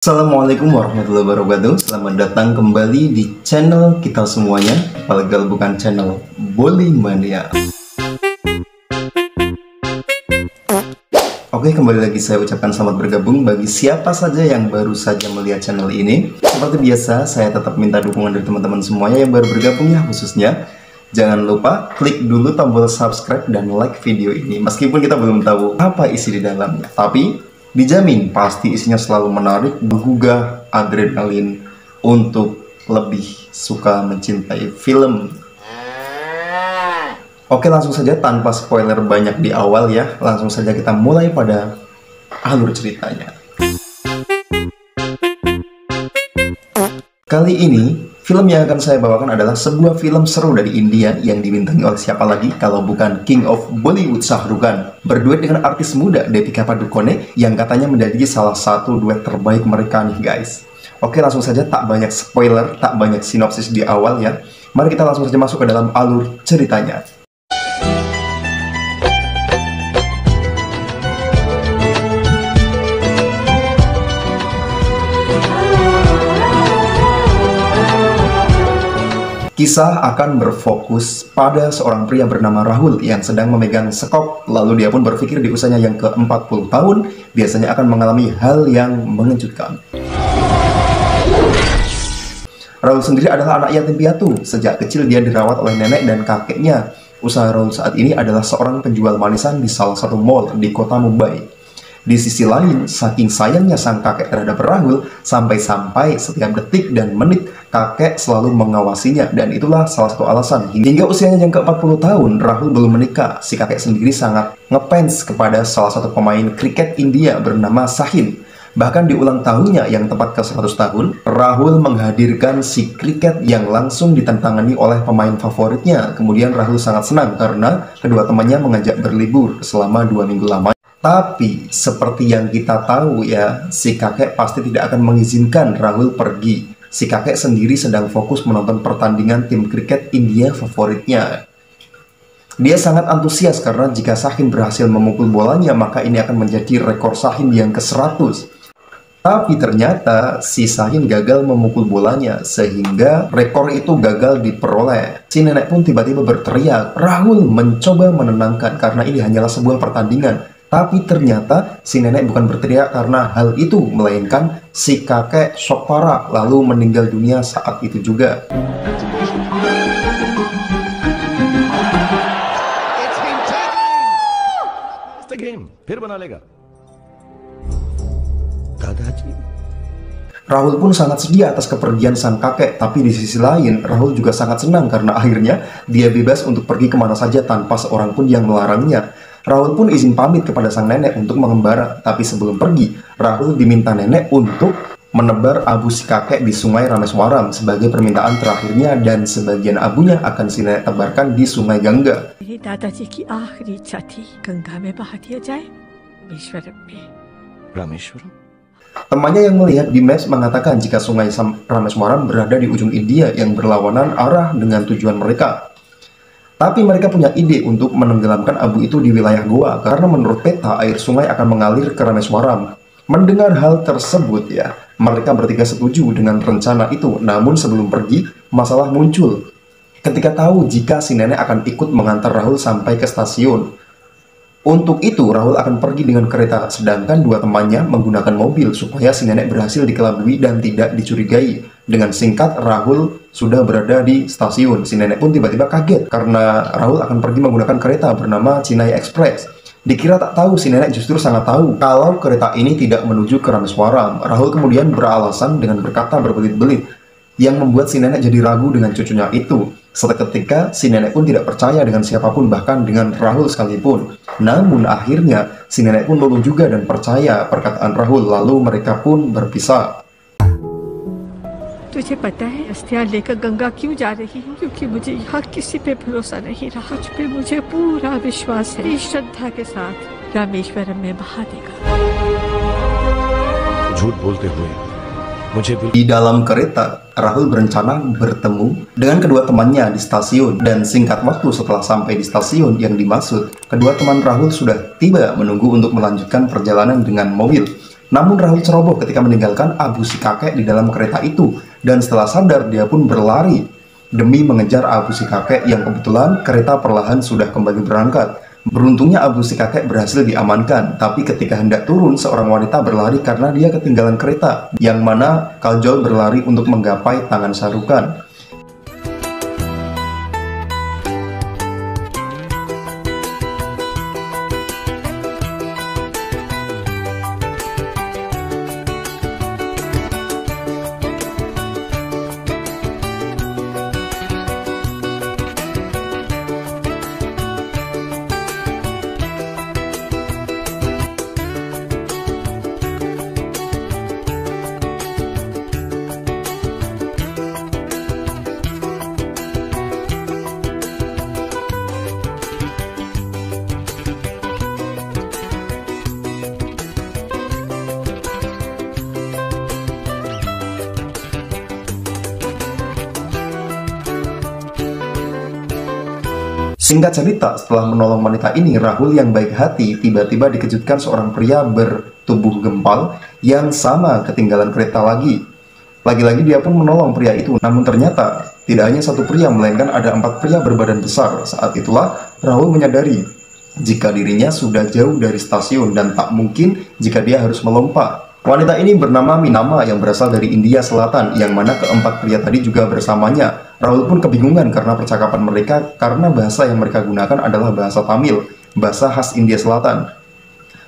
Assalamualaikum warahmatullahi wabarakatuh. Selamat datang kembali di channel kita semuanya. Apalagi bukan channel Bolly Mania. Oke, kembali lagi saya ucapkan selamat bergabung bagi siapa saja yang baru saja melihat channel ini. Seperti biasa, saya tetap minta dukungan dari teman-teman semuanya yang baru bergabung ya khususnya. Jangan lupa klik dulu tombol subscribe dan like video ini. Meskipun kita belum tahu apa isi di dalamnya, tapi dijamin pasti isinya selalu menarik, menggugah adrenalin untuk lebih suka mencintai film. Oke, langsung saja tanpa spoiler banyak di awal ya. Langsung saja kita mulai pada alur ceritanya. Kali ini, film yang akan saya bawakan adalah sebuah film seru dari India yang dibintangi oleh siapa lagi kalau bukan King of Bollywood Shah Rukh Khan. Berduet dengan artis muda Deepika Padukone yang katanya menjadi salah satu duet terbaik mereka nih guys. Oke, langsung saja, tak banyak spoiler, tak banyak sinopsis di awal ya. Mari kita langsung saja masuk ke dalam alur ceritanya. Kisah akan berfokus pada seorang pria bernama Rahul yang sedang memegang sekop. Lalu dia pun berpikir di usianya yang ke-40 tahun, biasanya akan mengalami hal yang mengejutkan. Rahul sendiri adalah anak yatim piatu. Sejak kecil dia dirawat oleh nenek dan kakeknya. Usaha Rahul saat ini adalah seorang penjual manisan di salah satu mall di kota Mumbai. Di sisi lain, saking sayangnya sang kakek terhadap Rahul, sampai-sampai setiap detik dan menit kakek selalu mengawasinya, dan itulah salah satu alasan hingga usianya yang ke-40 tahun Rahul belum menikah. Si kakek sendiri sangat ngefans kepada salah satu pemain kriket India bernama Sachin. Bahkan di ulang tahunnya yang tepat ke 100 tahun, Rahul menghadirkan si kriket yang langsung ditantangani oleh pemain favoritnya. Kemudian Rahul sangat senang karena kedua temannya mengajak berlibur selama 2 minggu lamanya. Tapi seperti yang kita tahu ya, si kakek pasti tidak akan mengizinkan Rahul pergi. Si kakek sendiri sedang fokus menonton pertandingan tim kriket India favoritnya. Dia sangat antusias karena jika Sachin berhasil memukul bolanya, maka ini akan menjadi rekor Sachin yang ke-100. Tapi ternyata si Sachin gagal memukul bolanya, sehingga rekor itu gagal diperoleh. Si nenek pun tiba-tiba berteriak. Rahul mencoba menenangkan karena ini hanyalah sebuah pertandingan. Tapi ternyata si nenek bukan berteriak karena hal itu, melainkan si kakek shock parah lalu meninggal dunia saat itu juga. Rahul pun sangat sedih atas kepergian sang kakek, tapi di sisi lain Rahul juga sangat senang karena akhirnya dia bebas untuk pergi kemana saja tanpa seorang pun yang melarangnya. Rahul pun izin pamit kepada sang nenek untuk mengembara, tapi sebelum pergi, Rahul diminta nenek untuk menebar abu si kakek di sungai Rameswaram sebagai permintaan terakhirnya, dan sebagian abunya akan si nenek tebarkan di sungai Ganga. Temannya yang melihat di Maps mengatakan jika sungai Rameswaram berada di ujung India yang berlawanan arah dengan tujuan mereka. Tapi mereka punya ide untuk menenggelamkan abu itu di wilayah Goa karena menurut peta air sungai akan mengalir ke Rameswaram. Mendengar hal tersebut ya, mereka bertiga setuju dengan rencana itu. Namun sebelum pergi, masalah muncul. Ketika tahu jika si nenek akan ikut mengantar Rahul sampai ke stasiun. Untuk itu, Rahul akan pergi dengan kereta, sedangkan dua temannya menggunakan mobil supaya si nenek berhasil dikelabui dan tidak dicurigai. Dengan singkat, Rahul sudah berada di stasiun. Si nenek pun tiba-tiba kaget karena Rahul akan pergi menggunakan kereta bernama Chennai Express. Dikira tak tahu, si nenek justru sangat tahu kalau kereta ini tidak menuju ke Rameswaram. Rahul kemudian beralasan dengan berkata berbelit-belit, yang membuat si nenek jadi ragu dengan cucunya itu. Seketika, si nenek pun tidak percaya dengan siapapun, bahkan dengan Rahul sekalipun. Namun akhirnya, si nenek pun luluh juga dan percaya perkataan Rahul, lalu mereka pun berpisah. तुझे पता है अस्थियां लेकर गंगा क्यों जा रही है? क्योंकि मुझे यहाँ किसी पे भरोसा नहीं रहा। तुझ पे मुझे पूरा विश्वास है। इस श्रद्धा के साथ रामेश्वरम में बहा देगा। झूठ बोलते हुए Di dalam kereta, Rahul berencana bertemu dengan kedua temannya di stasiun, dan singkat waktu setelah sampai di stasiun yang dimaksud, kedua teman Rahul sudah tiba menunggu untuk melanjutkan perjalanan dengan mobil. Namun Rahul ceroboh ketika meninggalkan abu si kakek di dalam kereta itu, dan setelah sadar dia pun berlari demi mengejar abu si kakek yang kebetulan kereta perlahan sudah kembali berangkat. Beruntungnya abu si kakek berhasil diamankan, tapi ketika hendak turun seorang wanita berlari karena dia ketinggalan kereta, yang mana Kajol berlari untuk menggapai tangan Shahrukh. Singkat cerita, setelah menolong wanita ini, Rahul yang baik hati tiba-tiba dikejutkan seorang pria bertubuh gempal yang sama ketinggalan kereta lagi. Lagi-lagi dia pun menolong pria itu, namun ternyata tidak hanya satu pria, melainkan ada 4 pria berbadan besar. Saat itulah Rahul menyadari jika dirinya sudah jauh dari stasiun dan tak mungkin jika dia harus melompat. Wanita ini bernama Minama yang berasal dari India Selatan, yang mana keempat pria tadi juga bersamanya. Rahul pun kebingungan karena percakapan mereka, karena bahasa yang mereka gunakan adalah bahasa Tamil, bahasa khas India Selatan.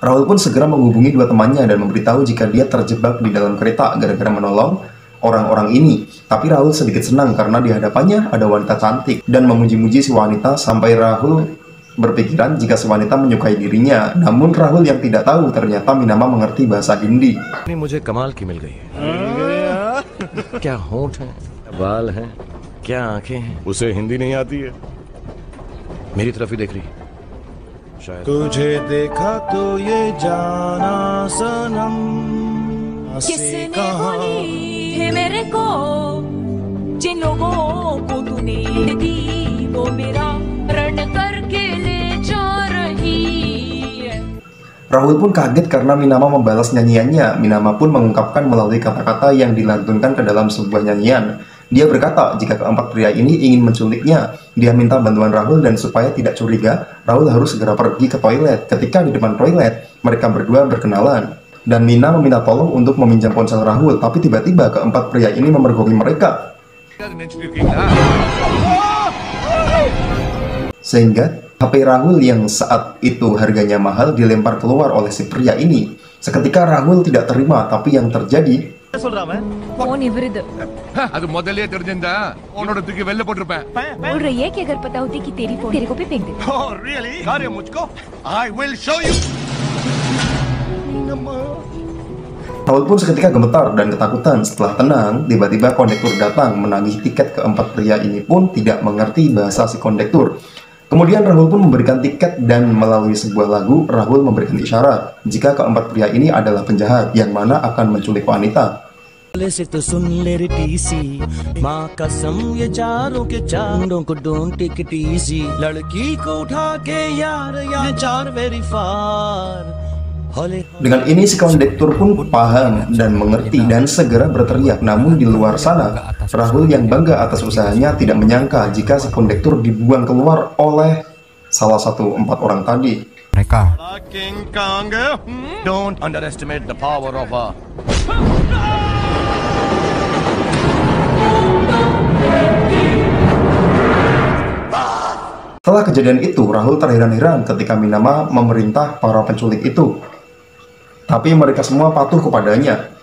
Rahul pun segera menghubungi 2 temannya dan memberitahu jika dia terjebak di dalam kereta gara-gara menolong orang-orang ini. Tapi Rahul sedikit senang karena di hadapannya ada wanita cantik dan memuji-muji si wanita sampai Rahul berpikiran jika si wanita menyukai dirinya. Namun Rahul yang tidak tahu ternyata Minama mengerti bahasa Hindi. Ini मुझे कमाल की मिल गई है। क्या होंठ है, बाल है, क्या आंखें हैं। उसे हिंदी नहीं आती है, मेरी तरफ ही देख रही है। शायद तुझे देखा तो ये जाना सनम किसने बोली है मेरे को, जिन लोगों को तूने दी वो मेरा रण करके ले जा रही है। Rahul pun kaget karena Minama membalas nyanyiannya. Minama pun mengungkapkan melalui kata-kata yang dilantunkan ke dalam sebuah nyanyian. Dia berkata jika keempat pria ini ingin menculiknya. Dia minta bantuan Rahul dan supaya tidak curiga, Rahul harus segera pergi ke toilet. Ketika di depan toilet, mereka berdua berkenalan. Dan Mina meminta tolong untuk meminjam ponsel Rahul, tapi tiba-tiba keempat pria ini memergoki mereka. Sehingga HP Rahul yang saat itu harganya mahal dilempar keluar oleh si pria ini. Seketika Rahul tidak terima, tapi yang terjadi phone इवरिद ಅದು ಮೊದಲೇ ತಿಳಿದಿದ್ದ ಅವನೊಡತಿಗೆ ವೆಲ್ಲ ಪಟ್ಟಿರಪ್ಪ बोल रही है कि अगर पता होती कि तेरी फोन तेरे को भी फेंक दे। ओह रियली कार्य मुझको I will show you. Rahul pun seketika gemetar dan ketakutan. Setelah tenang, tiba-tiba kondektur datang menagih tiket. Keempat pria ini pun tidak mengerti bahasa si kondektur. Kemudian Rahul pun memberikan tiket dan melalui sebuah lagu, Rahul memberikan isyarat jika keempat pria ini adalah penjahat yang mana akan menculik wanita. से तो सुन ले रे टीसी, माँ कसम ये चारों के चारों को डोंट टेक इट इजी, लड़की को उठा के यार यार चार very far. Dengan ini si kondektur pun paham dan mengerti dan segera berteriak. Namun di luar sana, Rahul yang bangga atas usahanya tidak menyangka jika si kondektur dibuang keluar oleh salah satu 4 orang tadi. Mereka King Kong, don't underestimate the power of a Setelah kejadian itu, Rahul terheran-heran ketika Minama memerintah para penculik itu. Tapi mereka semua patuh kepadanya.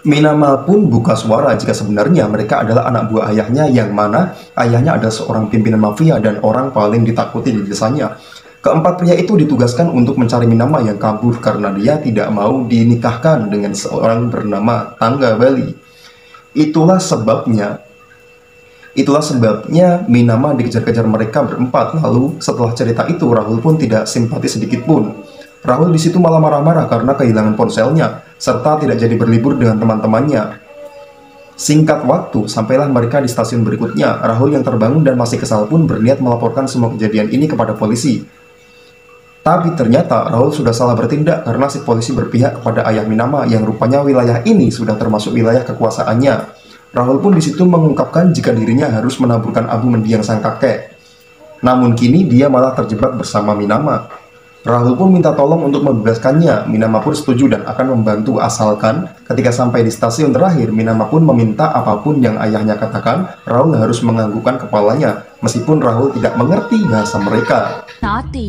Minama pun buka suara jika sebenarnya mereka adalah anak buah ayahnya, yang mana ayahnya adalah seorang pimpinan mafia dan orang paling ditakuti di desanya. Keempat pria itu ditugaskan untuk mencari Minama yang kabur karena dia tidak mau dinikahkan dengan seorang bernama Tangga Bali. Itulah sebabnya Minama dikejar-kejar mereka berempat. Lalu setelah cerita itu, Rahul pun tidak simpati sedikit pun. Rahul di situ malah marah-marah karena kehilangan ponselnya serta tidak jadi berlibur dengan teman-temannya. Singkat waktu, sampailah mereka di stasiun berikutnya. Rahul yang terbangun dan masih kesal pun berniat melaporkan semua kejadian ini kepada polisi. Tapi ternyata Rahul sudah salah bertindak karena si polisi berpihak kepada ayah Minama yang rupanya wilayah ini sudah termasuk wilayah kekuasaannya. Rahul pun di situ mengungkapkan jika dirinya harus menaburkan abu mendiang sang kakek. Namun kini dia malah terjebak bersama Minama. Rahul pun minta tolong untuk membebaskannya. Minama pun setuju dan akan membantu, asalkan ketika sampai di stasiun terakhir, Minama pun meminta apapun yang ayahnya katakan, Rahul harus menganggukkan kepalanya, meskipun Rahul tidak mengerti bahasa mereka. नाती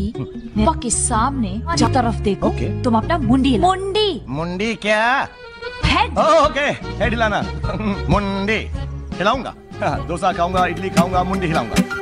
पापा के सामने जो तरफ देखो तुम अपना मुंडी मुंडी मुंडी क्या? हेड ओके, हेड हिलाना। मुंडी हिलाऊंगा, डोसा खाऊंगा, इडली खाऊंगा, मुंडी हिलाऊंगा।